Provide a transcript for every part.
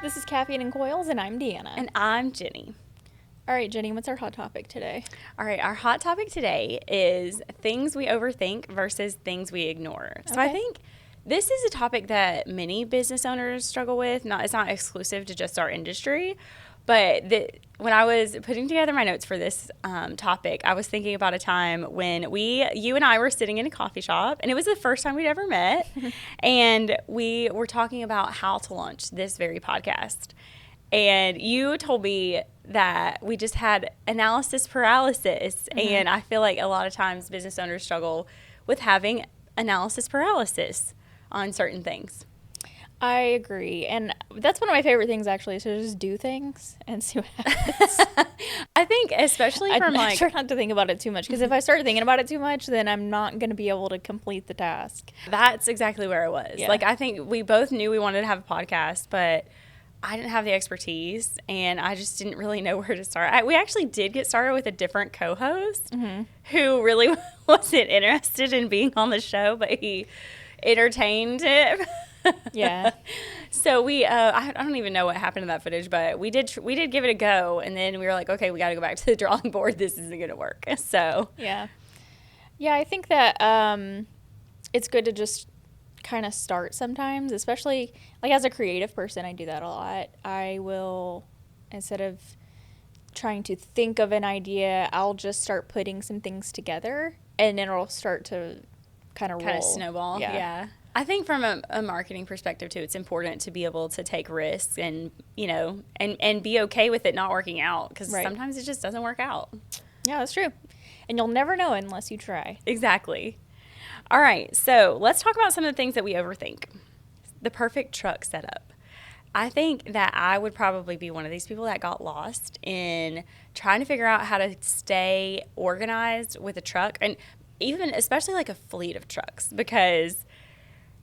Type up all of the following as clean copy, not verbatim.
This is Caffeine Coils, and I'm Deanna. And I'm Jenny. All right, Jenny, what's our hot topic today? All right, our hot topic today is things we overthink versus things we ignore. So I think this is a topic that many business owners struggle with. It's not exclusive to just our industry, but when I was putting together my notes for this topic, I was thinking about a time when you and I were sitting in a coffee shop, and it was the first time we'd ever met, and we were talking about how to launch this very podcast. And you told me that we just had analysis paralysis, and I feel like a lot of times business owners struggle with having analysis paralysis on certain things. I agree. And that's one of my favorite things, actually, is to just do things and see what happens. I think especially from I try not to think about it too much, because if I start thinking about it too much, then I'm not going to be able to complete the task. That's exactly where I was. Yeah. Like, I think we both knew we wanted to have a podcast, but I didn't have the expertise, and I just didn't really know where to start. We actually did get started with a different co-host who really wasn't interested in being on the show, but he entertained it. Yeah. So I don't even know what happened to that footage, but we did give it a go, and then we were like, okay, we got to go back to the drawing board. This isn't going to work. So Yeah, I think that it's good to just kind of start sometimes, especially like as a creative person. I do that a lot. I will, instead of trying to think of an idea, I'll just start putting some things together, and then it'll start to kind of snowball. Yeah. I think from a marketing perspective too, it's important to be able to take risks and, and be okay with it not working out, because sometimes it just doesn't work out. Yeah, that's true. And you'll never know unless you try. Exactly. All right, so let's talk about some of the things that we overthink. The perfect truck setup. I think that I would probably be one of these people that got lost in trying to figure out how to stay organized with a truck, and even especially like a fleet of trucks, because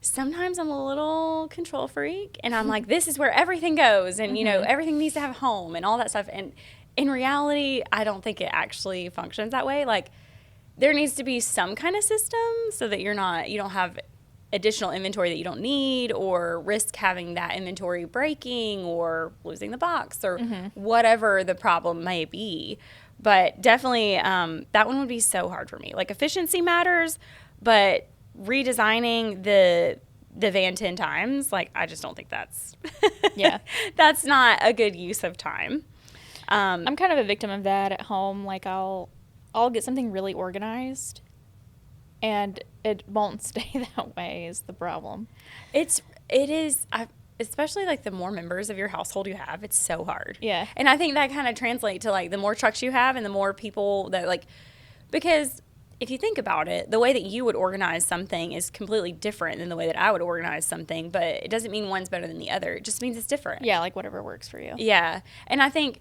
sometimes I'm a little control freak, and I'm like, this is where everything goes, and everything needs to have a home and all that stuff. And in reality, I don't think it actually functions that way. Like, there needs to be some kind of system so that you don't have additional inventory that you don't need, or risk having that inventory breaking or losing the box, or whatever the problem may be. But definitely that one would be so hard for me. Like, efficiency matters, but redesigning the van 10 times, like, I just don't think that's that's not a good use of time. I'm kind of a victim of that at home. Like, I'll get something really organized, and it won't stay that way is the problem. It is, especially like the more members of your household you have, it's so hard. Yeah. And I think that kind of translates to like the more trucks you have and the more people that, like, because if you think about it, the way that you would organize something is completely different than the way that I would organize something, but it doesn't mean one's better than the other. It just means it's different. Yeah, like whatever works for you. Yeah. And I think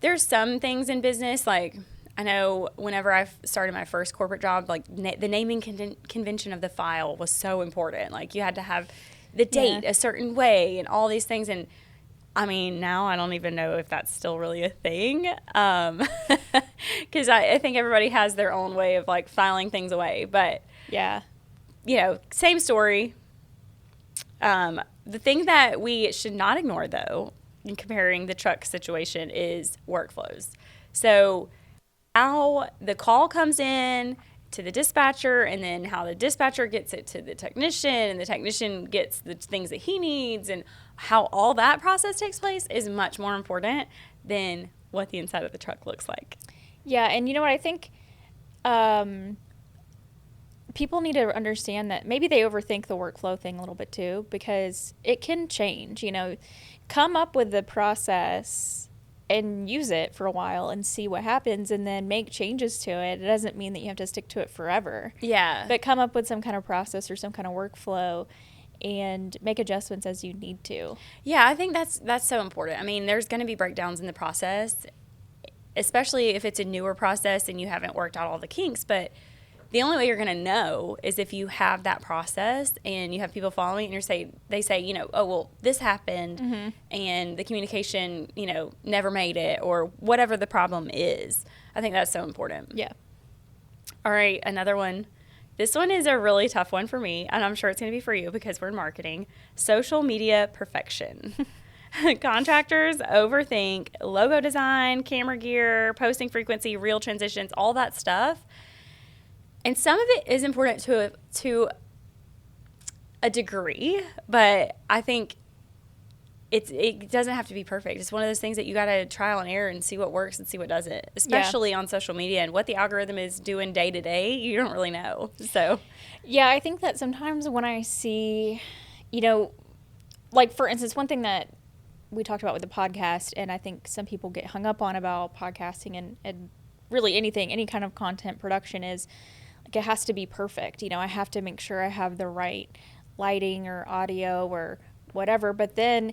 there's some things in business, like, I know whenever I started my first corporate job, like the naming convention of the file was so important. Like, you had to have the date a certain way and all these things. And I mean, now I don't even know if that's still really a thing, because I think everybody has their own way of like filing things away. But yeah, same story. The thing that we should not ignore, though, in comparing the truck situation, is workflows. So how the call comes in to the dispatcher, and then how the dispatcher gets it to the technician, and the technician gets the things that he needs, and how all that process takes place is much more important than what the inside of the truck looks like. Yeah, and you know what? I think people need to understand that maybe they overthink the workflow thing a little bit too, because it can change. Come up with the process and use it for a while and see what happens, and then make changes to it. It doesn't mean that you have to stick to it forever. Yeah. But come up with some kind of process or some kind of workflow and make adjustments as you need to. Yeah, I think that's so important. I mean, there's going to be breakdowns in the process, especially if it's a newer process and you haven't worked out all the kinks. But the only way you're going to know is if you have that process and you have people following, and they say, oh, well, this happened and the communication, never made it, or whatever the problem is. I think that's so important. Yeah. All right, another one. This one is a really tough one for me, and I'm sure it's going to be for you because we're in marketing. Social media perfection. Contractors overthink logo design, camera gear, posting frequency, reel transitions, all that stuff. And some of it is important to a degree, but I think it doesn't have to be perfect. It's one of those things that you got to trial and error and see what works and see what doesn't, especially on social media, and what the algorithm is doing day to day, you don't really know. So, yeah, I think that sometimes when I see, like for instance, one thing that we talked about with the podcast, and I think some people get hung up on about podcasting and really anything, any kind of content production is like it has to be perfect. I have to make sure I have the right lighting or audio or whatever, but then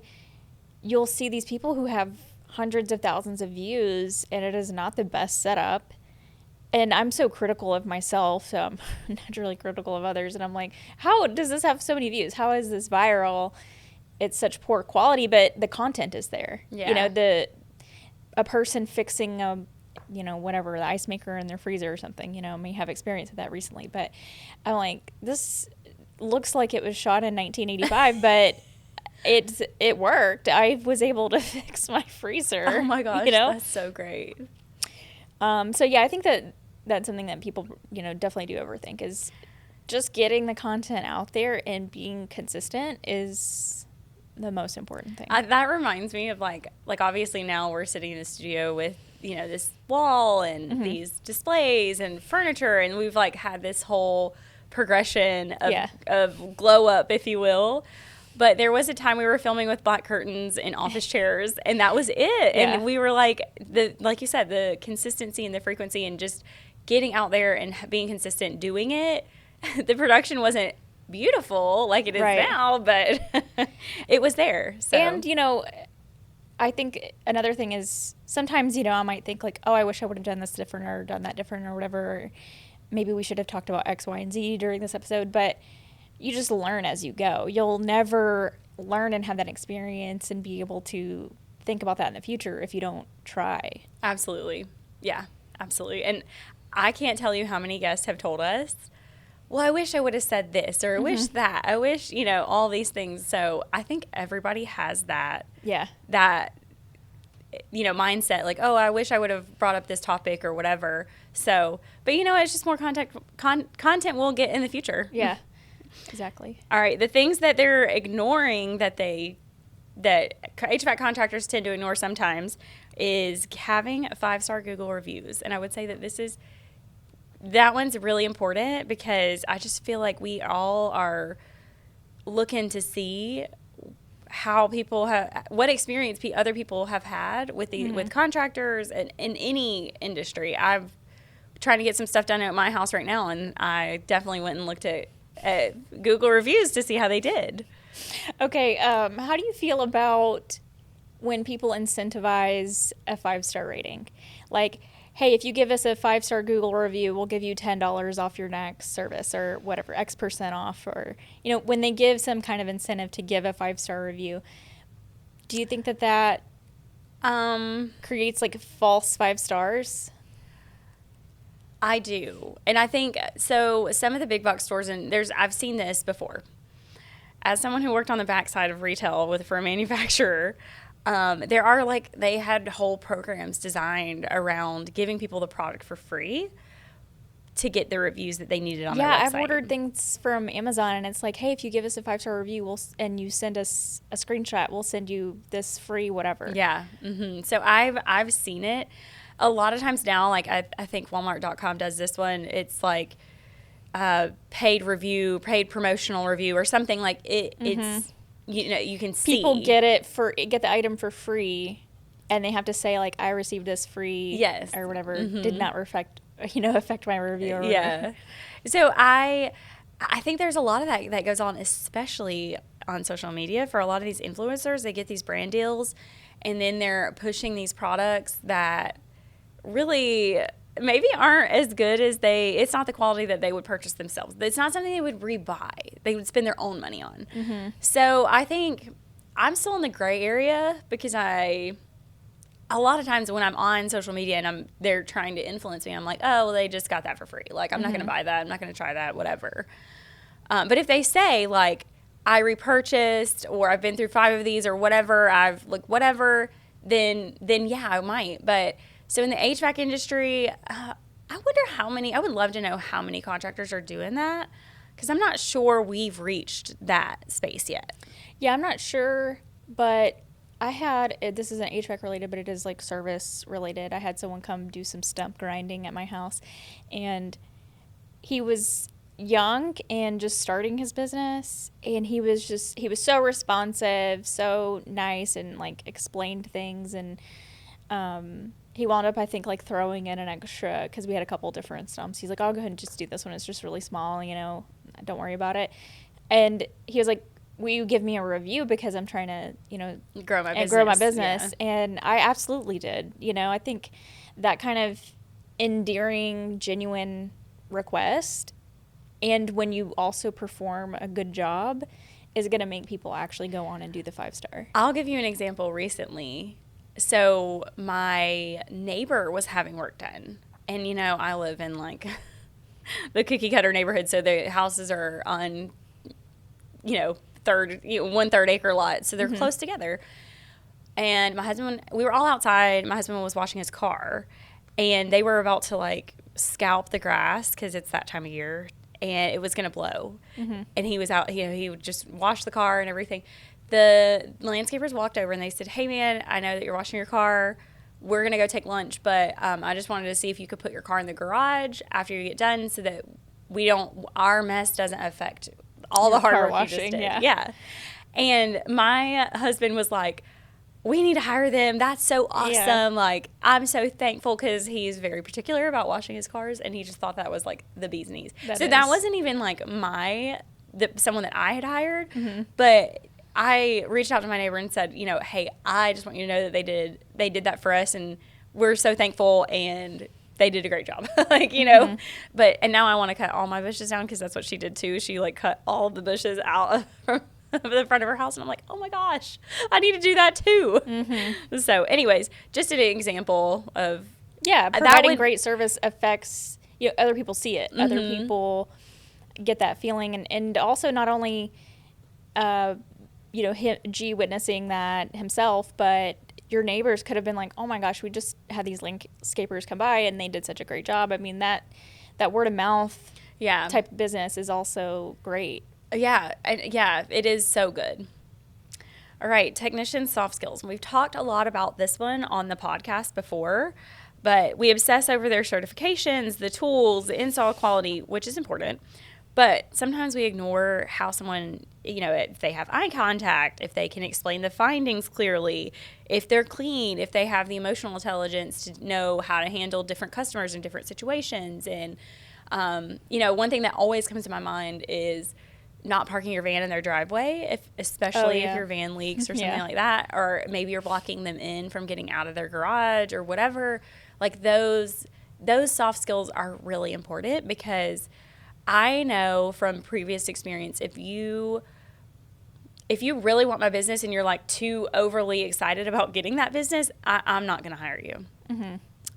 you'll see these people who have hundreds of thousands of views and it is not the best setup. And I'm so critical of myself, so I'm naturally critical of others. And I'm like, how does this have so many views? How is this viral? It's such poor quality, but the content is there. Yeah. A person fixing whatever, the ice maker in their freezer or something, may have experience with that recently. But I'm like, this looks like it was shot in 1985, but it worked. I was able to fix my freezer. Oh my gosh, that's so great. So yeah, I think that's something that people, definitely do overthink, is just getting the content out there and being consistent is the most important thing. That reminds me of like obviously now we're sitting in the studio with, this wall and these displays and furniture, and we've like had this whole progression of glow up, if you will. But there was a time we were filming with black curtains and office chairs, and that was it. Yeah. And we were like you said, the consistency and the frequency and just getting out there and being consistent doing it. The production wasn't beautiful like it is now, but it was there. So. And, I think another thing is sometimes, I might think like, oh, I wish I would have done this different or done that different or whatever. Or maybe we should have talked about X, Y, and Z during this episode. But you just learn as you go. You'll never learn and have that experience and be able to think about that in the future if you don't try. Absolutely. Yeah, absolutely. And I can't tell you how many guests have told us, well, I wish I would have said this, or I wish that. I wish, all these things. So I think everybody has that. Yeah. That, mindset, like, oh, I wish I would have brought up this topic or whatever. So, but it's just more content we'll get in the future. Yeah. Exactly. All right. The things that they're ignoring that HVAC contractors tend to ignore sometimes is having 5-star Google reviews. And I would say that one's really important, because I just feel like we all are looking to see how people what experience other people have had with with contractors and in any industry. I'm trying to get some stuff done at my house right now, and I definitely went and looked at Google reviews to see how they did. Okay, how do you feel about when people incentivize a 5-star rating? Like, hey, if you give us a 5-star Google review, we'll give you $10 off your next service, or whatever, X% off, or, when they give some kind of incentive to give a 5-star review, do you think that creates like false 5 stars? I do. And I think, so some of the big box stores, and I've seen this before. As someone who worked on the backside of retail for a manufacturer, there are they had whole programs designed around giving people the product for free to get the reviews that they needed on their website. Yeah, I've ordered things from Amazon, and it's like, hey, if you give us a 5-star review, and you send us a screenshot, we'll send you this free whatever. Yeah. Mm-hmm. So I've seen it a lot of times now. Like I think Walmart.com does this one. It's like paid promotional review or something like it. It's you can see people get the item for free, and they have to say like, I received this free, yes, or whatever, did not affect my review or whatever. Yeah. So I think there's a lot of that goes on, especially on social media. For a lot of these influencers, they get these brand deals, and then they're pushing these products that really maybe aren't as good as it's not the quality that they would purchase themselves. It's not something they would rebuy. They would spend their own money on. Mm-hmm. So I think I'm still in the gray area, because a lot of times when I'm on social media and they're trying to influence me, I'm like, oh, well, they just got that for free. Like, I'm not going to buy that. I'm not going to try that, whatever. But if they say, like, I repurchased or I've been through 5 of these or whatever, then yeah, I might. But so in the HVAC industry, I wonder I would love to know how many contractors are doing that, because I'm not sure we've reached that space yet. Yeah, I'm not sure, but this isn't HVAC related, but it is like service related. I had someone come do some stump grinding at my house, and he was young and just starting his business, and he was so responsive, so nice, and like explained things, and he wound up, I think, like throwing in an extra, because we had a couple different stumps. He's like, I'll go ahead and just do this one. It's just really small, don't worry about it. And he was like, will you give me a review, because I'm trying to, grow my business. Yeah. And I absolutely did. I think that kind of endearing, genuine request, and when you also perform a good job, is going to make people actually go on and do the 5-star. I'll give you an example recently. So my neighbor was having work done, and I live in like the cookie cutter neighborhood, so the houses are on 1/3 acre lots, so they're close together. And my husband, we were all outside. My husband was washing his car, and they were about to like scalp the grass because it's that time of year, and it was going to blow. And he was out. He would just wash the car and everything. The landscapers walked over and they said, "Hey man, I know that you're washing your car. We're going to go take lunch, but I just wanted to see if you could put your car in the garage after you get done, so that our mess doesn't affect all the hard work you just did." Yeah. And my husband was like, "We need to hire them. That's so awesome." Yeah. Like, I'm so thankful, because he's very particular about washing his cars, and he just thought that was like the bee's knees. That wasn't even like someone that I had hired, but I reached out to my neighbor and said, "Hey, I just want you to know that they did that for us, and we're so thankful, and they did a great job." But now I want to cut all my bushes down, because that's what she did too. She like cut all the bushes out from the front of her house, and I'm like, oh my gosh, I need to do that too. So anyways, just an example of providing great service affects, other people see it, other people get that feeling, and also not only G witnessing that himself, but your neighbors could have been like, oh my gosh, we just had these landscapers come by and they did such a great job. I mean, that word of mouth type of business is also great. Yeah, it is so good. All right, technician soft skills. We've talked a lot about this one on the podcast before, but we obsess over their certifications, the tools, the install quality, which is important. But sometimes we ignore how someone, if they have eye contact, if they can explain the findings clearly, if they're clean, if they have the emotional intelligence to know how to handle different customers in different situations. And, one thing that always comes to my mind is not parking your van in their driveway, especially if your van leaks or something like that, or maybe you're blocking them in from getting out of their garage or whatever. Like those soft skills are really important, because I know from previous experience, if you really want my business and you're like too overly excited about getting that business, I'm not going to hire you.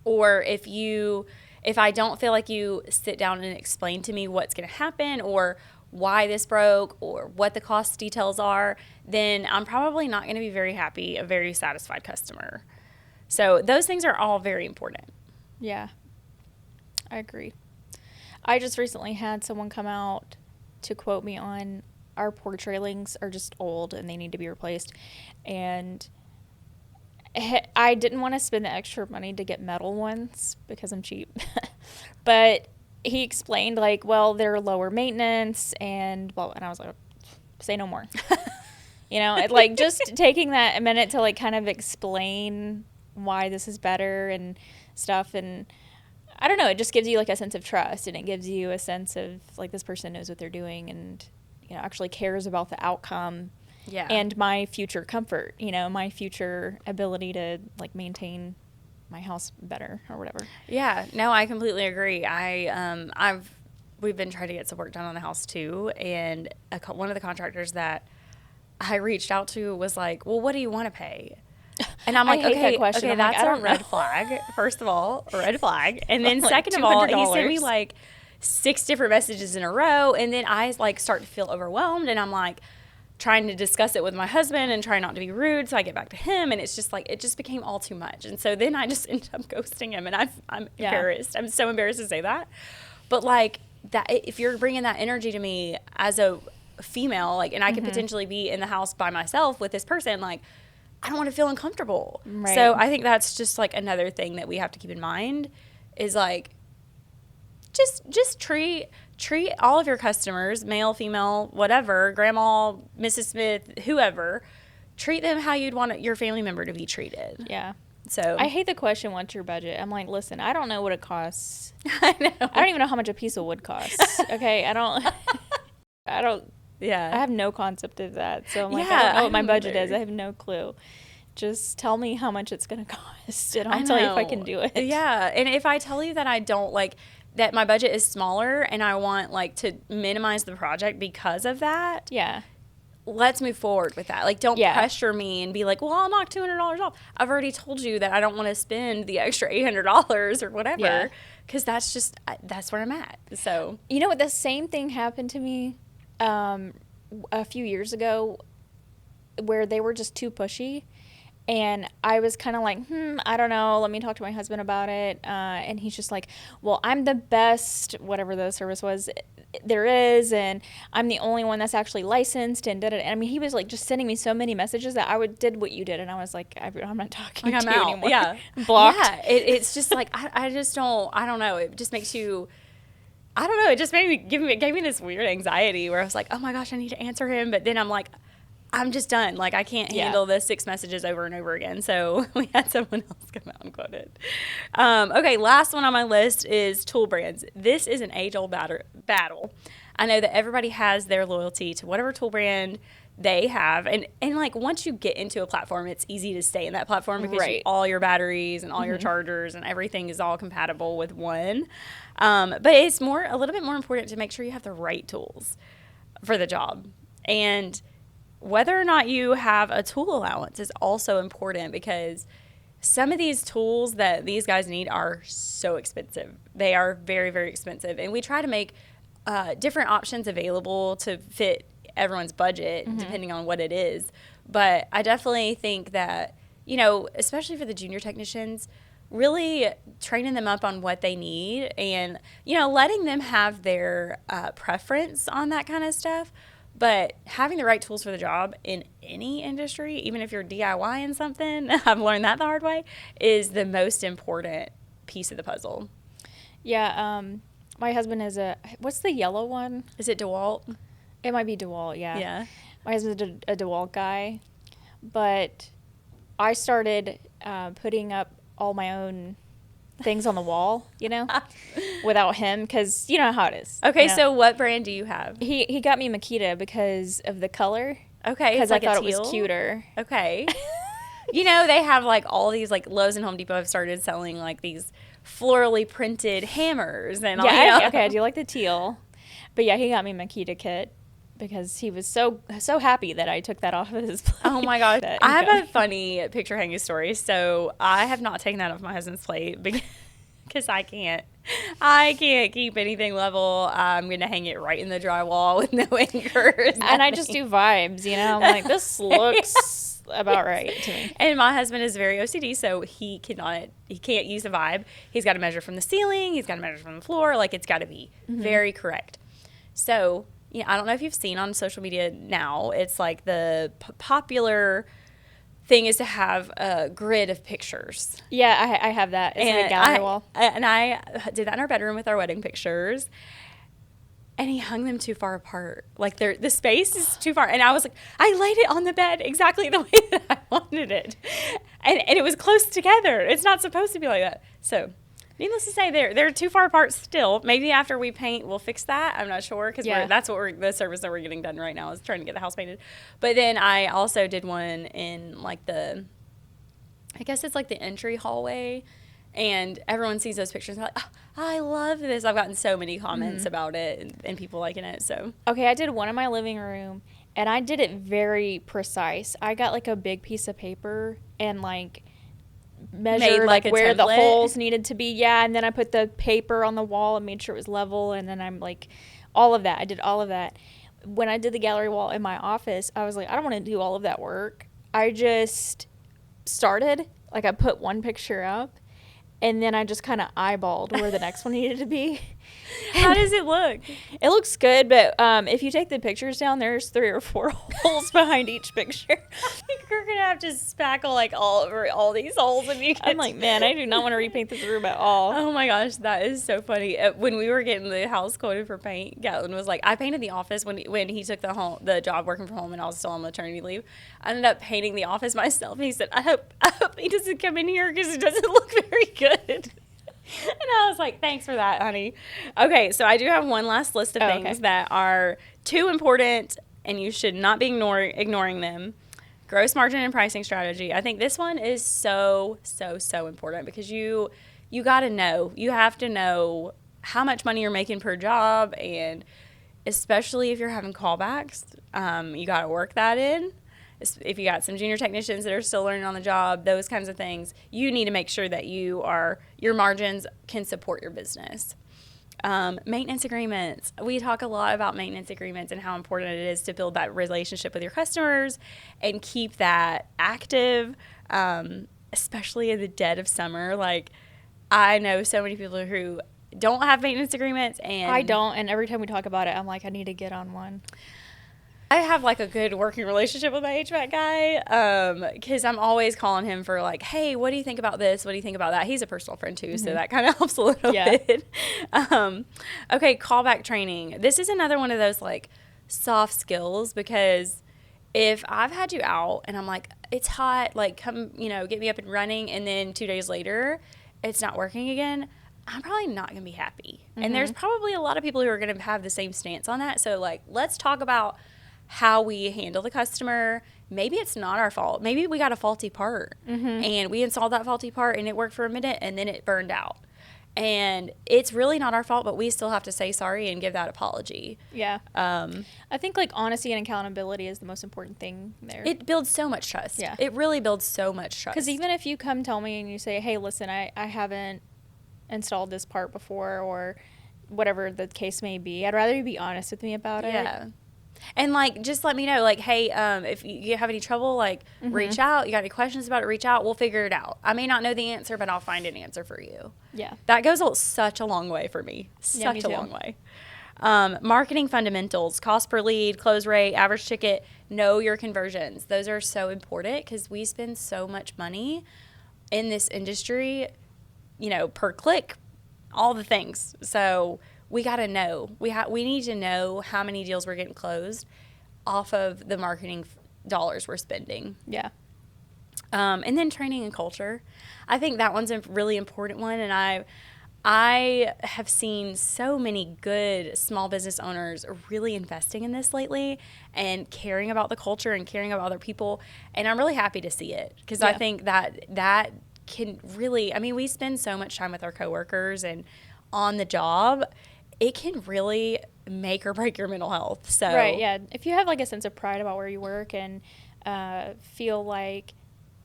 Or if I don't feel like you sit down and explain to me what's going to happen, or why this broke, or what the cost details are, then I'm probably not going to be very happy, a very satisfied customer. So those things are all very important. Yeah, I agree. I just recently had someone come out to quote me on our porch railings are just old and they need to be replaced. And I didn't want to spend the extra money to get metal ones because I'm cheap. But he explained like, well, they're lower maintenance and well, and I was like, say no more. Like just taking that a minute to like kind of explain why this is better and stuff. And I don't know, it just gives you like a sense of trust, and it gives you a sense of like this person knows what they're doing and, actually cares about the outcome and my future comfort, my future ability to like maintain my house better or whatever. Yeah, no, I completely agree. We've been trying to get some work done on the house too. And one of the contractors that I reached out to was like, well, what do you want to pay? And I'm like, okay, that's a red flag. First of all, a red flag. And then like second of all, he sent me like 6 different messages in a row. And then I like start to feel overwhelmed. And I'm like, trying to discuss it with my husband and trying not to be rude. So I get back to him, and it's just like, it just became all too much. And so then I just ended up ghosting him, and I'm embarrassed. I'm so embarrassed to say that. But like that, if you're bringing that energy to me as a female, like, and I could potentially be in the house by myself with this person, like, I don't want to feel uncomfortable. Right. So I think that's just like another thing that we have to keep in mind is like, just treat all of your customers, male, female, whatever, grandma, Mrs. Smith, whoever, treat them how you'd want your family member to be treated. Yeah. So I hate the question, what's your budget? I'm like, listen, I don't know what it costs. I know. I don't even know how much a piece of wood costs. Okay. I don't, Yeah. I have no concept of that. So I'm like, Yeah, I don't know I what my don't budget either. is. I have no clue. Just tell me how much it's going to cost, and I'll I tell you if I know. can do it. Yeah. And if I tell you that I don't like that my budget is smaller and I want like to minimize the project because of that, Yeah. let's move forward with that. Like, don't Yeah. pressure me and be like, well, I'll knock $200 off. I've already told you that I don't want to spend the extra $800 or whatever, Yeah. because that's where I'm at. So, You know what? The same thing happened to me a few years ago where they were just too pushy. And I was kind of like, I don't know. Let me talk to my husband about it. And he's just like, well, I'm the best, whatever the service was there is. And I'm the only one that's actually licensed. And da-da-da. I mean, he was like just sending me so many messages that did what you did. And I was like, I'm not talking like, to I'm you out. anymore. Yeah. Blocked. Yeah. It's just like, I just don't, I don't know. It just makes you, I don't know. It just gave me this weird anxiety where I was like, oh my gosh, I need to answer him. But then I'm like, I'm just done. Like, I can't handle the 6 messages over and over again. So we had someone else come out and quote it. Okay, last one on my list is tool brands. This is an age-old battle. I know that everybody has their loyalty to whatever tool brand they have. And like, once you get into a platform, it's easy to stay in that platform because all your batteries and all your chargers and everything is all compatible with one. But it's a little bit more important to make sure you have the right tools for the job. And whether or not you have a tool allowance is also important, because some of these tools that these guys need are so expensive. They are very, very expensive. And we try to make different options available to fit everyone's budget, depending on what it is. But I definitely think that, especially for the junior technicians, really training them up on what they need and, letting them have their preference on that kind of stuff. But having the right tools for the job in any industry, even if you're DIYing something, I've learned that the hard way, is the most important piece of the puzzle. Yeah. My husband is what's the yellow one? Is it DeWalt? It might be DeWalt, yeah. Yeah. My husband's a DeWalt guy. But I started putting up all my own things on the wall, without him, because you know how it is. Okay, so what brand do you have? He got me Makita because of the color. Okay, because like I thought it was cuter. Okay. They have like all these, like Lowe's and Home Depot have started selling like these florally printed hammers and all. Okay, I do like the teal, but yeah, he got me Makita kit because he was so happy that I took that off of his plate. Oh my gosh. I have a funny picture hanging story. So I have not taken that off my husband's plate because I can't keep anything level. I'm going to hang it right in the drywall with no anchors. And I just do vibes, I'm like, this looks about right to me. And my husband is very OCD, so he can't use a vibe. He's got to measure from the ceiling. He's got to measure from the floor. Like, it's got to be very correct. So, I don't know if you've seen on social media now, it's like the popular thing is to have a grid of pictures. Yeah, I have that. It's like a gallery wall. And I did that in our bedroom with our wedding pictures. And he hung them too far apart. Like, the space is too far. And I was like, I laid it on the bed exactly the way that I wanted it. And it was close together. It's not supposed to be like that. So, needless to say, they're too far apart still. Maybe after we paint, we'll fix that. I'm not sure, because that's the service that we're getting done right now is trying to get the house painted. But then I also did one in like I guess it's like the entry hallway, and everyone sees those pictures and they're like, oh, I love this. I've gotten so many comments about it and people liking it. So okay, I did one in my living room, and I did it very precise. I got like a big piece of paper and like measured like where the holes needed to be. Yeah, and then I put the paper on the wall and made sure it was level, and then I'm like all of that. I did all of that. when I did the gallery wall in my office, I was like, I don't want to do all of that work. I just started, like I put one picture up, and then I just kind of eyeballed where the next one needed to be. How does it look? It looks good, but if you take the pictures down, there's 3 or 4 holes behind each picture. You're gonna have to spackle like all over all these holes, and you. I'm like, man, I do not want to repaint this room at all. Oh my gosh, that is so funny. When we were getting the house quoted for paint, Gatlin was like, I painted the office when he took the job working from home, and I was still on maternity leave. I ended up painting the office myself, and he said, I hope he doesn't come in here because it doesn't look very good. And I was like, thanks for that, honey. Okay, so I do have one last list of things that are too important, and you should not be ignoring them. Gross margin and pricing strategy. I think this one is so important because you got to know. You have to know how much money you're making per job, and especially if you're having callbacks, you got to work that in. If you got some junior technicians that are still learning on the job, those kinds of things, you need to make sure that your margins can support your business. Maintenance agreements. We talk a lot about maintenance agreements and how important it is to build that relationship with your customers and keep that active, especially in the dead of summer. Like, I know so many people who don't have maintenance agreements, and I don't, and every time we talk about it, I'm like, I need to get on one. I have like a good working relationship with my HVAC guy because I'm always calling him for like, hey, what do you think about this? What do you think about that? He's a personal friend too, so that kind of helps a little bit. Okay, callback training. This is another one of those like soft skills because if I've had you out and I'm like, it's hot, like come, get me up and running, and then 2 days later it's not working again, I'm probably not going to be happy. And there's probably a lot of people who are going to have the same stance on that. So like, let's talk about how we handle the customer. Maybe it's not our fault. Maybe we got a faulty part and we installed that faulty part and it worked for a minute and then it burned out. And it's really not our fault, but we still have to say sorry and give that apology. Yeah. I think like honesty and accountability is the most important thing there. It builds so much trust. Yeah. It really builds so much trust. Because even if you come tell me and you say, hey, listen, I haven't installed this part before, or whatever the case may be, I'd rather you be honest with me about it. Yeah. And, like, just let me know, like, hey, if you have any trouble, like, reach out. You got any questions about it, reach out. We'll figure it out. I may not know the answer, but I'll find an answer for you. Yeah. That goes such a long way for me. Such a long way. Marketing fundamentals, cost per lead, close rate, average ticket, know your conversions. Those are so important because we spend so much money in this industry, per click, all the things. So we got to know. We need to know how many deals we're getting closed off of the marketing dollars we're spending. Yeah. And then training and culture. I think that one's a really important one. And I have seen so many good small business owners really investing in this lately and caring about the culture and caring about other people. And I'm really happy to see it because I think that can really, we spend so much time with our coworkers and on the job. It can really make or break your mental health. So right, yeah. If you have like a sense of pride about where you work and feel like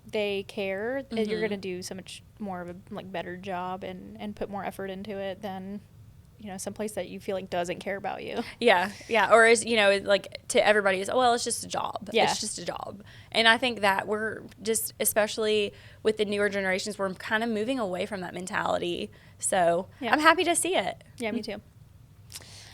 they care, you're going to do so much more of a like better job and put more effort into it than someplace that you feel like doesn't care about you. Yeah. Or is like to everybody is, well, it's just a job. Yeah. It's just a job. And I think that we're just, especially with the newer generations, we're kind of moving away from that mentality. So I'm happy to see it. Yeah, me too.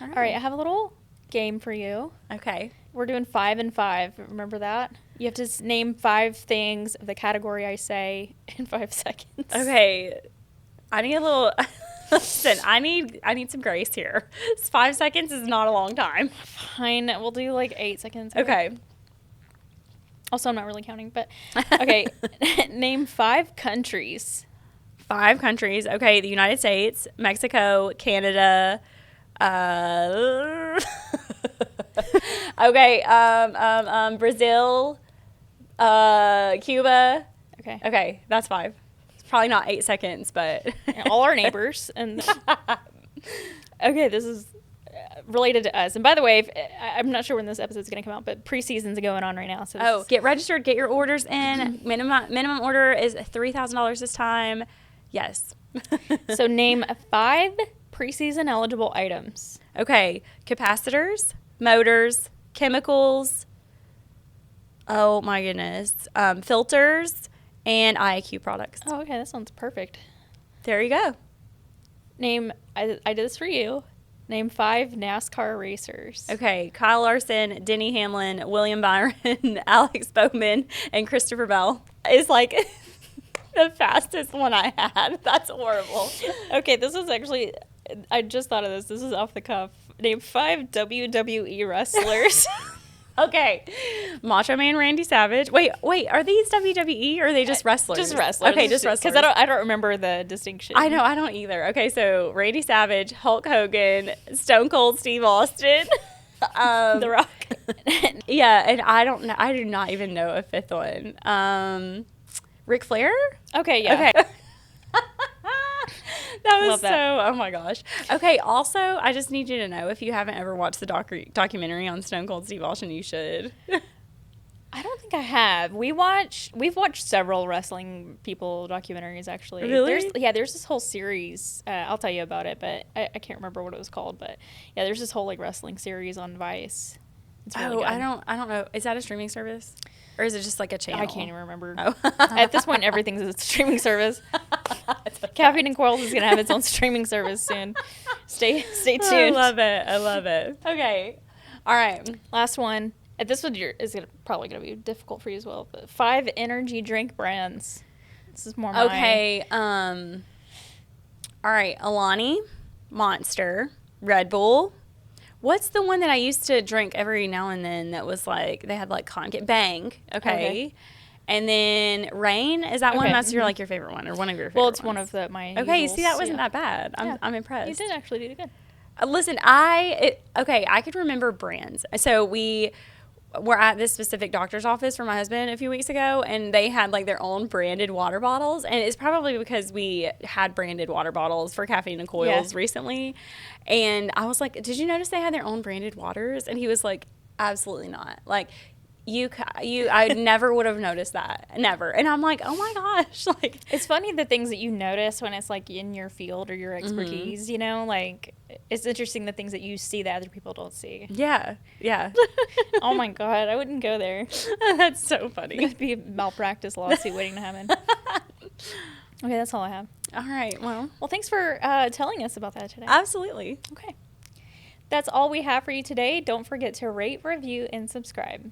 All right, I have a little game for you. Okay. We're doing 5 and 5. Remember that? You have to name 5 things of the category I say in 5 seconds. Okay. I need a little. Listen, I need some grace here. 5 seconds is not a long time. Fine. We'll do like 8 seconds. Okay. Also, I'm not really counting, but okay. Name 5 countries. 5 countries. Okay, the United States, Mexico, Canada. Okay, Brazil, Cuba. Okay, that's 5. It's probably not 8 seconds, but all our neighbors. And okay, this is related to us. And by the way, I'm not sure when this episode's going to come out, but preseason's going on right now. So get registered, get your orders in. Minimum order is $3,000 this time. Yes. So name 5 preseason eligible items. Okay, capacitors, motors, chemicals, oh my goodness, filters, and IAQ products. Oh, okay. That sounds perfect. There you go. I did this for you. Name 5 NASCAR racers. Okay, Kyle Larson, Denny Hamlin, William Byron, Alex Bowman, and Christopher Bell is like the fastest one I had. That's horrible. Okay, this is actually, I just thought of this. This is off the cuff. Name 5 WWE wrestlers. Okay, Macho Man Randy Savage. Wait, are these WWE or are they just wrestlers? Just wrestlers. Okay, just wrestlers. Because I don't remember the distinction. I know, I don't either. Okay, so Randy Savage, Hulk Hogan, Stone Cold Steve Austin. The Rock. Yeah, and I don't know. I do not even know a fifth one. Ric Flair? Okay, yeah. Okay. That was Love that. oh my gosh. Okay, also, I just need you to know, if you haven't ever watched the documentary on Stone Cold Steve Austin, you should. I don't think I have. We've watched several wrestling people documentaries, actually. Really? There's this whole series. I'll tell you about it, but I can't remember what it was called. But yeah, there's this whole like wrestling series on Vice. It's really good. I don't know. Is that a streaming service? Or is it just like a channel? I can't even remember. Oh. At this point, everything's a streaming service. Caffeine Coils is going to have its own streaming service soon. Stay tuned. I love it. Okay. All right. Last one. This one is probably going to be difficult for you as well. But 5 energy drink brands. This is more Okay. All right. Alani, Monster, Red Bull. What's the one that I used to drink every now and then that was like, they had like Bang. Okay. And then Rain. Is that one? Okay. That's your favorite one or one of your favorite Well, it's ones? one of my Okay. usuals, See, that wasn't yeah. that bad. I'm impressed. You did actually do good. Listen, I could remember brands. So we were at this specific doctor's office for my husband a few weeks ago, and they had like their own branded water bottles. And it's probably because we had branded water bottles for Caffeine and Coils recently. And I was like, did you notice they had their own branded waters? And he was like, absolutely not. Like, I never would have noticed that. Never. And I'm like, oh my gosh. Like, It's funny the things that you notice when it's like in your field or your expertise, you know, like it's interesting the things that you see that other people don't see. yeah. Oh my God, I wouldn't go there. That's so funny. It'd be a malpractice lawsuit waiting to happen. Okay, that's all I have. All right. Well, Thanks for telling us about that today. absolutely. Okay. That's all we have for you today. Don't forget to rate, review, and subscribe.